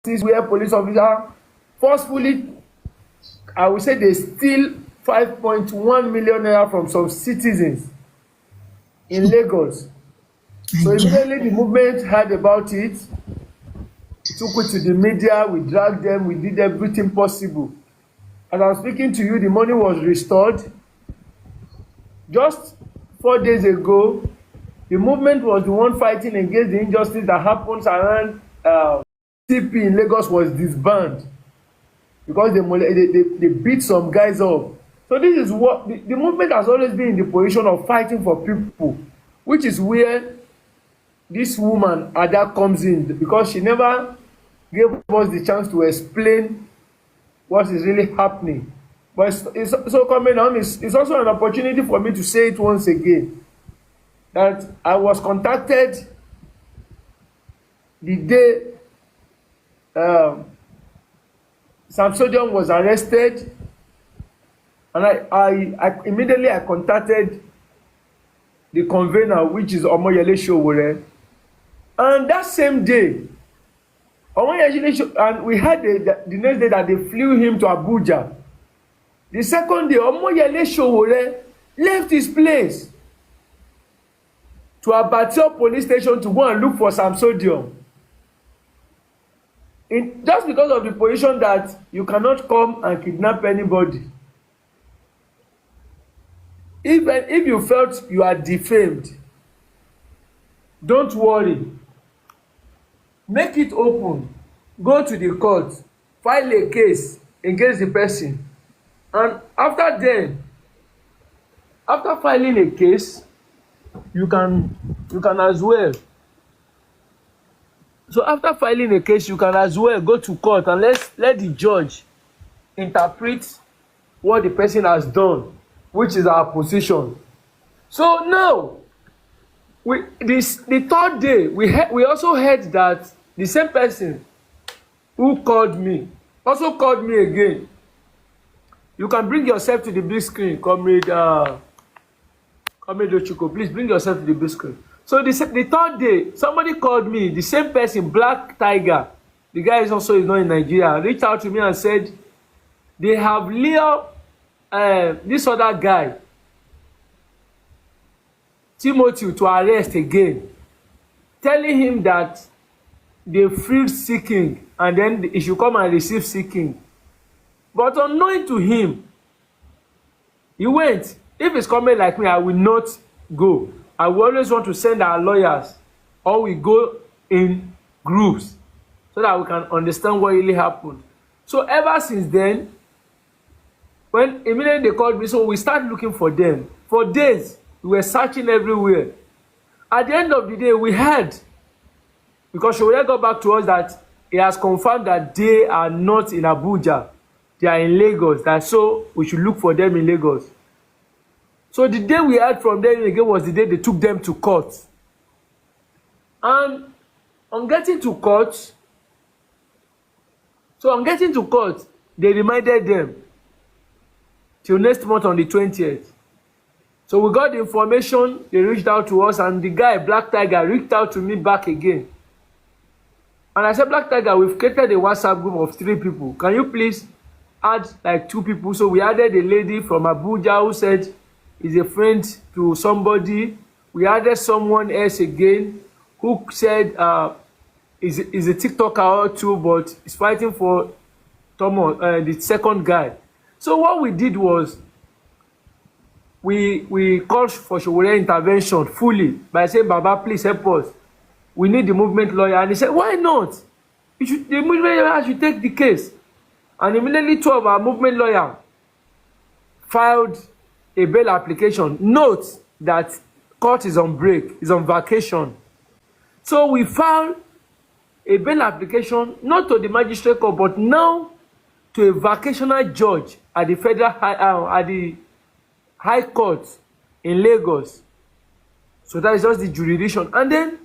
where police officer forcefully, I would say, they steal 5.1 million naira from some citizens in Lagos. So immediately the movement heard about it, took it to the media, we dragged them, we did everything possible. As I'm speaking to you, the money was restored. Just 4 days ago, the movement was the one fighting against the injustice that happens around CP in Lagos was disbanded because they beat some guys up. So this is what the movement has always been in the position of fighting for people, which is where this woman Ada comes in, because she never gave us the chance to explain what is really happening. But it's so coming on, it's also an opportunity for me to say it once again, that I was contacted the day Samsodium was arrested, and I immediately contacted the convener, which is Omoyele Sowore, and that same day and we had the next day that they flew him to Abuja. The second day, Omoyele Sowore left his place to Abattoir police station to go and look for Samsodium. Just because of the position that you cannot come and kidnap anybody. Even if you felt you are defamed, don't worry. Make it open. Go to the court. File a case against the person. And after filing a case, you can as well. So after filing a case, you can as well go to court and let the judge interpret what the person has done, which is our position. So now, the third day, we also heard that the same person who called me also called me again. You can bring yourself to the big screen, Comrade Ochuko. Please bring yourself to the big screen. So the third day, somebody called me, the same person, Black Tiger. The guy is not in Nigeria. Reached out to me and said they have Leo, this other guy, Timothy, to arrest again, telling him that they freed Seeking and then he should come and receive Seeking. But unknowing to him, he went. If it's coming like me, I will not go. I will always want to send our lawyers, or we go in groups so that we can understand what really happened. So ever since then, when immediately they called me, so we started looking for them. For days, we were searching everywhere. At the end of the day, we heard, because Sowore got back to us that he has confirmed that they are not in Abuja. They are in Lagos. That so we should look for them in Lagos. So the day we heard from them again was the day they took them to court. And on getting to court, they reminded them till next month on the 20th. So we got the information, they reached out to us, and the guy, Black Tiger, reached out to me back again. And I said, Black Tiger, we've created a WhatsApp group of 3 people. Can you please add like 2 people? So we added a lady from Abuja who said is a friend to somebody. We added someone else again who said is a TikToker too, but is fighting for Thomas, the second guy. So what we did was we called for Sowore intervention fully by saying, Baba, please help us. We need the movement lawyer. And he said, why not? The movement lawyer should take the case. And immediately 2 of our movement lawyers filed a bail application. Note that court is on break, is on vacation. So we filed a bail application, not to the magistrate court, but now to a vacational judge at the federal high court in Lagos. So that is just the jurisdiction. And then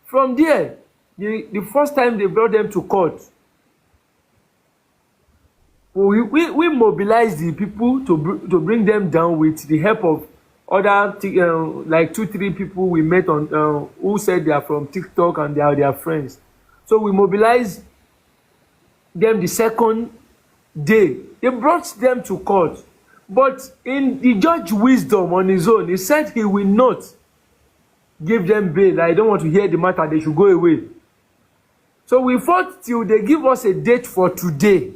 from there, the first time they brought them to court, we mobilized the people to bring them down with the help of other like 2-3 people we met on who said they are from TikTok and they are their friends. So we mobilized them the second day. They brought them to court. But in the judge's wisdom on his own, he said he will not give them bail. I don't want to hear the matter. They should go away. So we fought till they give us a date for today.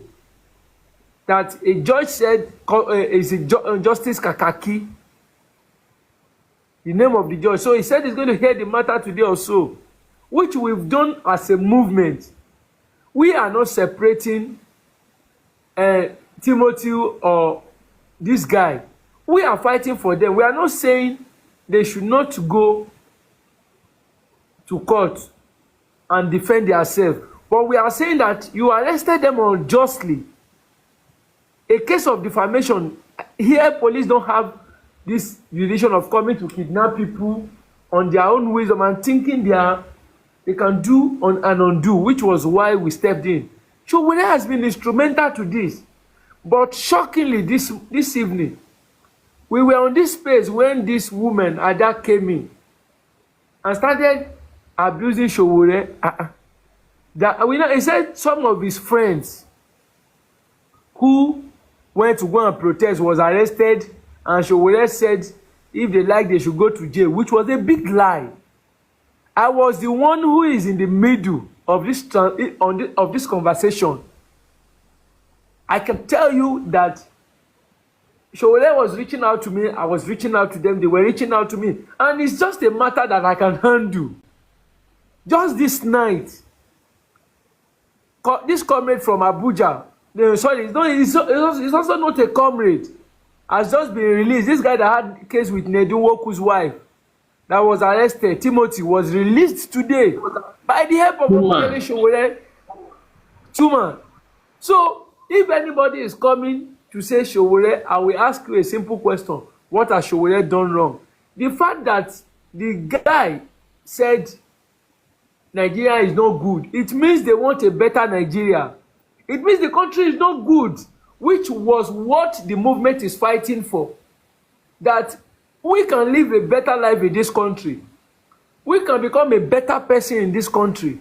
That a judge said, is Justice Kakaki, the name of the judge. So he said he's going to hear the matter today or so, which we've done as a movement. We are not separating Timothy or this guy. We are fighting for them. We are not saying they should not go to court and defend themselves. But we are saying that you arrested them unjustly. A case of defamation, here police don't have this jurisdiction of coming to kidnap people on their own wisdom and thinking they can do and undo, which was why we stepped in. Sowore has been instrumental to this. But shockingly, this evening, we were on this space when this woman, Ada, came in and started abusing Sowore. He said some of his friends who went to go and protest was arrested, and Sowore said if they like they should go to jail, which was a big lie. I was the one who is in the middle of this conversation. I can tell you that Sowore was reaching out to me, I was reaching out to them, they were reaching out to me, and it's just a matter that I can handle. Just this night, this comrade from Abuja, it's also not a comrade, has just been released. This guy that had a case with Nedu Woku's wife that was arrested, Timothy, was released today by the help of Sowore. Tuma. So if anybody is coming to say Sowore, I will ask you a simple question. What has Sowore done wrong? The fact that the guy said Nigeria is not good, it means they want a better Nigeria. It means the country is not good, which was what the movement is fighting for. That we can live a better life in this country. We can become a better person in this country.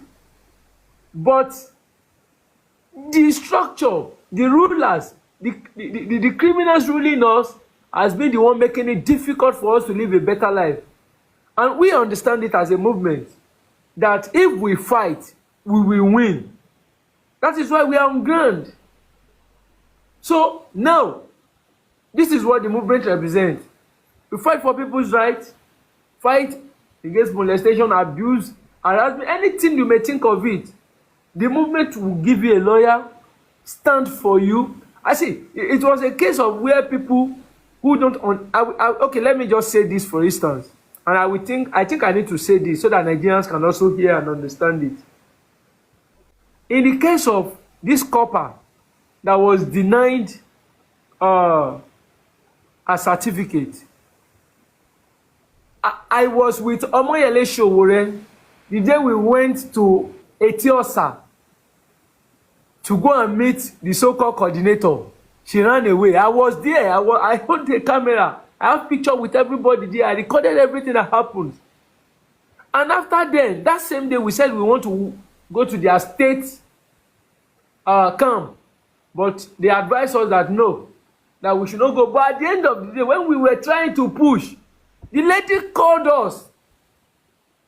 But the structure, the rulers, the criminals ruling us has been the one making it difficult for us to live a better life. And we understand it as a movement that if we fight, we will win. That is why we are on ground. So now, this is what the movement represents. We fight for people's rights, fight against molestation, abuse, harassment, anything you may think of it. The movement will give you a lawyer, stand for you. I see, it was a case of where people who don't... okay, let me just say this for instance. And I think I need to say this so that Nigerians can also hear and understand it. In the case of this copper that was denied a certificate, I was with Omoyele Sowore the day we went to Etiosa to go and meet the so-called coordinator. She ran away. I was there. I held the camera. I have picture with everybody there. I recorded everything that happened. And after then, that same day, we said we want to go to their state camp. But they advised us that no, that we should not go. But at the end of the day, when we were trying to push, the lady called us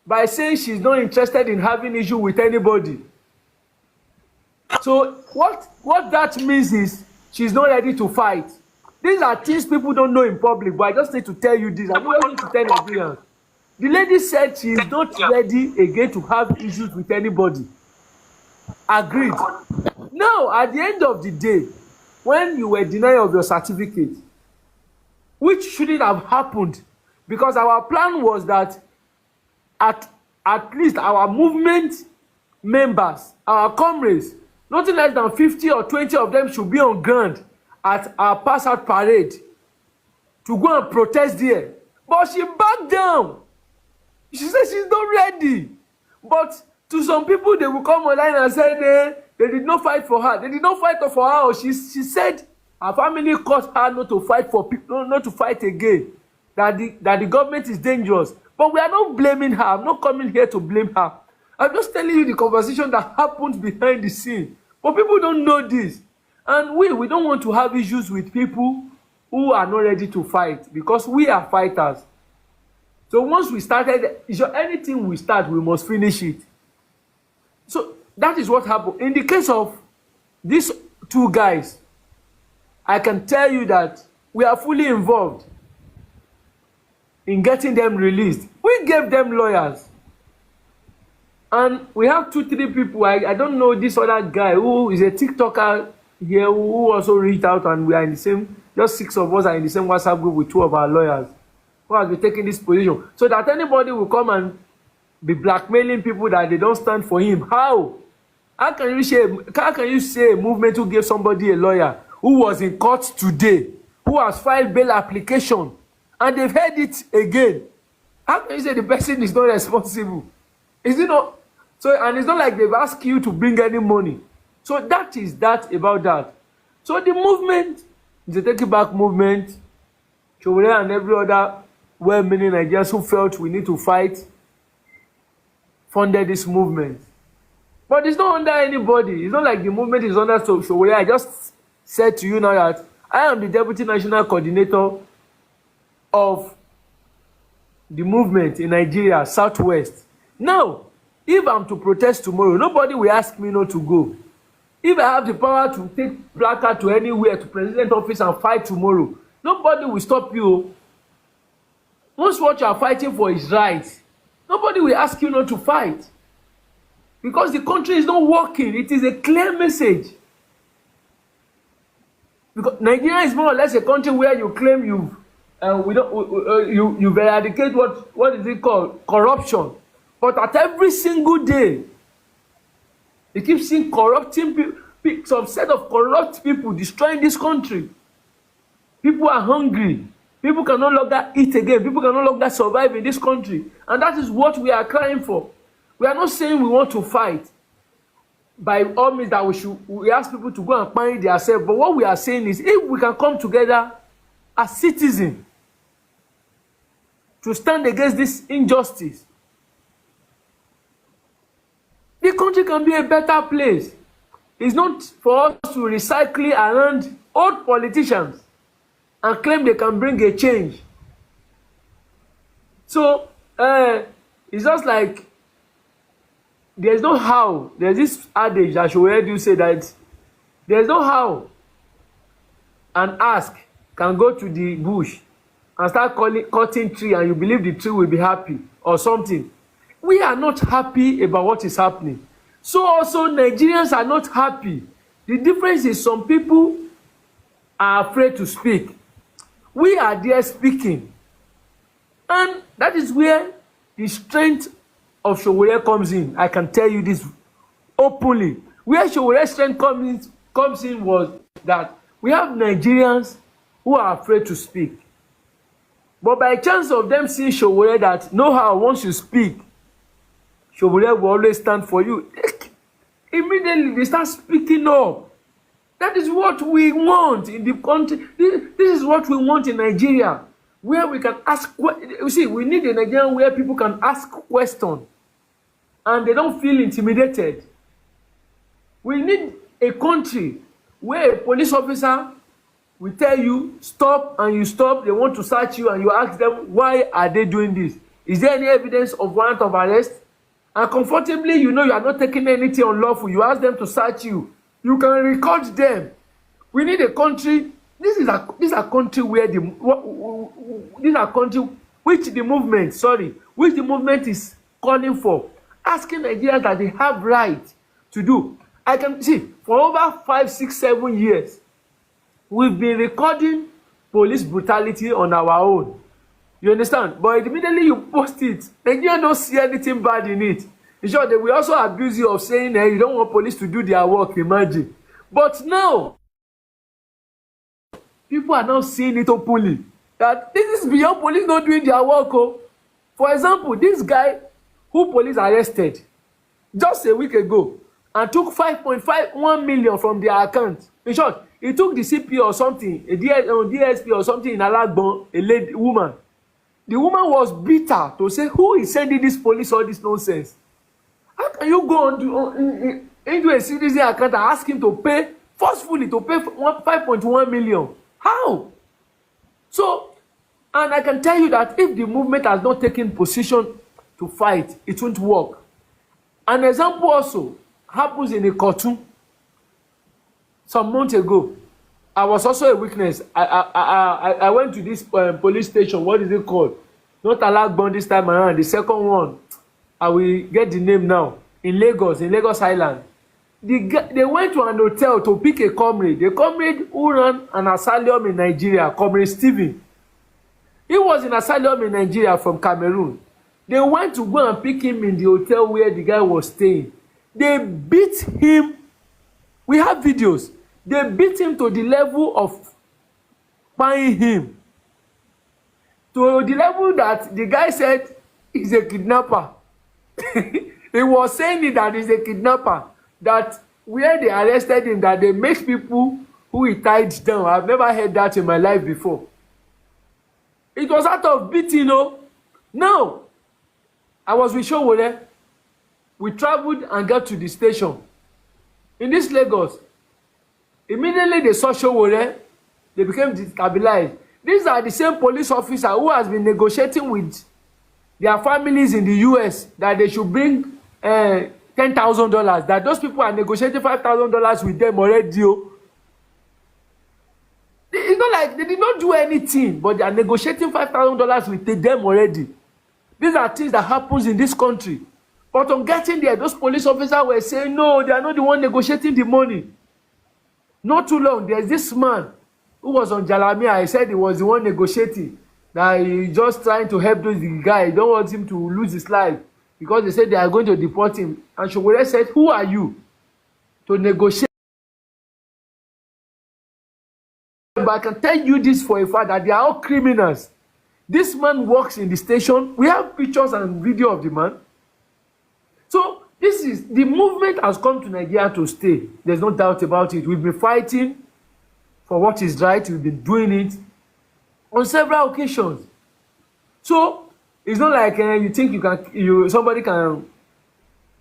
by saying she's not interested in having issue with anybody. So what that means is she's not ready to fight. These are things people don't know in public, but I just need to tell you this. I'm not ready to tell Nigerians. The lady said she is not ready again to have issues with anybody. Agreed. Now, at the end of the day, when you were denied of your certificate, which shouldn't have happened, because our plan was that at least our movement members, our comrades, nothing less than 50 or 20 of them should be on ground at our pass-out parade to go and protest there. But she backed down. She said she's not ready. But to some people, they will come online and say they did not fight for her. They did not fight for her. She said her family caused her not to fight for people, not to fight again. That the government is dangerous. But we are not blaming her. I'm not coming here to blame her. I'm just telling you the conversation that happened behind the scene. But people don't know this. And we don't want to have issues with people who are not ready to fight, because we are fighters. So once we started, anything we start, we must finish it. So that is what happened. In the case of these two guys, I can tell you that we are fully involved in getting them released. We gave them lawyers. And we have 2-3 people. I don't know this other guy who is a TikToker here who also reached out, and we are in the same, just 6 of us are in the same WhatsApp group with 2 of our lawyers who has been taking this position. So that anybody will come and be blackmailing people that they don't stand for him. How? How can you say a movement who gave somebody a lawyer who was in court today, who has filed bail application, and they've heard it again? How can you say the person is not responsible? Is it not? So, and it's not like they've asked you to bring any money. So that is that about that. So the movement, the Take It Back movement, Sowore and every other well-meaning Nigerians who felt we need to fight, funded this movement. But it's not under anybody. It's not like the movement is under Sowore. I just said to you now that I am the Deputy National Coordinator of the movement in Nigeria, Southwest. Now, if I'm to protest tomorrow, nobody will ask me not to go. If I have the power to take placard to anywhere, to president office and fight tomorrow, nobody will stop you. Once what you are fighting for is right, nobody will ask you not to fight. Because the country is not working. It is a clear message. Because Nigeria is more or less a country where you claim you've eradicate what is it called? Corruption. But at every single day, you keep seeing corrupting people, some set of corrupt people destroying this country. People are hungry. People can no longer eat again. People can no longer survive in this country. And that is what we are crying for. We are not saying we want to fight. By all means that we ask people to go and find themselves. But what we are saying is, if we can come together as citizens to stand against this injustice, the country can be a better place. It's not for us to recycle around old politicians and claim they can bring a change. So, it's just like there's no how. There's this adage that Sowore do say that there's no how an ask can go to the bush and start cutting tree and you believe the tree will be happy or something. We are not happy about what is happening. So also Nigerians are not happy. The difference is some people are afraid to speak. We are there speaking. And that is where the strength of Sowore comes in. I can tell you this openly. Where Sowore's strength comes in was that we have Nigerians who are afraid to speak. But by chance of them seeing Sowore that know how once you speak, Sowore will always stand for you. Immediately they start speaking up. That is what we want in the country. This is what we want in Nigeria, where we can ask. You see, we need a Nigeria where people can ask questions and they don't feel intimidated. We need a country where a police officer will tell you stop and you stop. They want to search you and you ask them, why are they doing this? Is there any evidence of warrant of arrest? And comfortably, you know you are not taking anything unlawful. You ask them to search you. You can record them. We need a country. This is a country where this is a country which the movement is calling for, asking Nigerians that they have right to do. I can see for over 5, 6, 7 years, we've been recording police brutality on our own. You understand? But immediately you post it, Nigerians don't see anything bad in it. In short, they will also abuse you of saying, hey, you don't want police to do their work, imagine. But now, people are now seeing it openly. That this is beyond police not doing their work. Oh. For example, this guy who police arrested just a week ago and took 5.51 million from their account. In short, he took the CP or something, a DSP or something in Alagbon, a lady woman. The woman was bitter to say, who is sending this police all this nonsense? How can you go on into a citizen account and ask him to pay forcefully to pay 5.1 million. How? So, and I can tell you that if the movement has not taken position to fight, it won't work. An example also happens in Ikotun some months ago. I was also a witness. I went to this police station. What is it called? Not Alagbon this time around. The second one, I will get the name now. In Lagos Island. They went to an hotel to pick a comrade. The comrade who ran an asylum in Nigeria, Comrade Stephen. He was in asylum in Nigeria from Cameroon. They went to go and pick him in the hotel where the guy was staying. They beat him. We have videos. They beat him to the level of buying him. To the level that the guy said he's a kidnapper. He was saying it that he's a kidnapper. That where they arrested him, that they make people who he tied down. I've never heard that in my life before. It was out of beating, you know. Now, I was with Showore. We traveled and got to the station. In this Lagos, immediately they saw Showore, they became destabilized. These are the same police officer who has been negotiating with their families in the US that they should bring $10,000. That those people are negotiating $5,000 with them already. It's not like they did not do anything, but they are negotiating $5,000 with them already. These are things that happens in this country. But on getting there, those police officers were saying, no, they are not the one negotiating the money. Not too long, there's this man who was on Jalamia. I said he was the one negotiating. That he just trying to help those guy. He don't want him to lose his life. Because they said they are going to deport him. And Showore said, who are you to negotiate? But I can tell you this for a fact that they are all criminals. This man works in the station. We have pictures and video of the man. So this is the movement has come to Nigeria to stay. There's no doubt about it. We've been fighting for what is right. We've been doing it on several occasions. So it's not like you think somebody can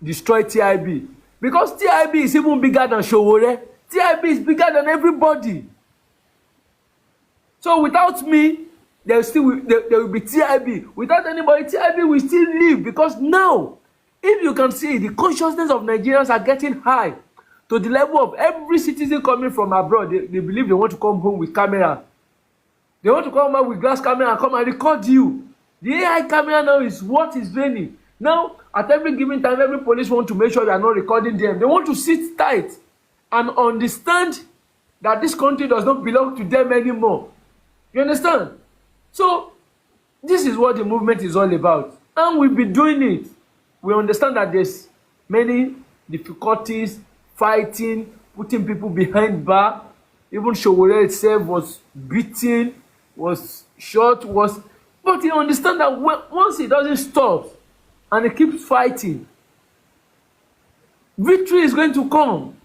destroy TIB, because TIB is even bigger than Showore. TIB is bigger than everybody. So without me, there will be TIB. Without anybody, TIB will still live, because now, if you can see, the consciousness of Nigerians are getting high to the level of every citizen coming from abroad. They believe they want to come home with camera. They want to come out with glass camera and come and record you. The AI camera now is what is draining. Now, at every given time, every police want to make sure they are not recording them. They want to sit tight and understand that this country does not belong to them anymore. You understand? So, this is what the movement is all about. And we've been doing it. We understand that there's many difficulties, fighting, putting people behind bar. Even Showore itself was beaten, was shot, but you understand that once he doesn't stop and he keeps fighting, victory is going to come.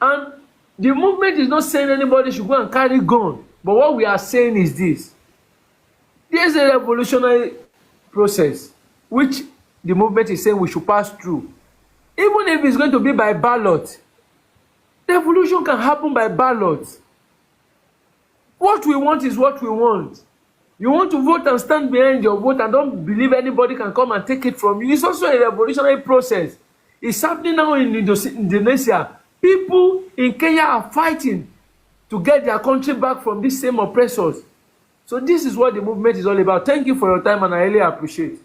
And the movement is not saying anybody should go and carry gun. But what we are saying is this. There's a revolutionary process which the movement is saying we should pass through. Even if it's going to be by ballot, the revolution can happen by ballot. What we want is what we want. You want to vote and stand behind your vote and don't believe anybody can come and take it from you. It's also a revolutionary process. It's happening now in Indonesia. People in Kenya are fighting to get their country back from these same oppressors. So this is what the movement is all about. Thank you for your time, and I really appreciate it.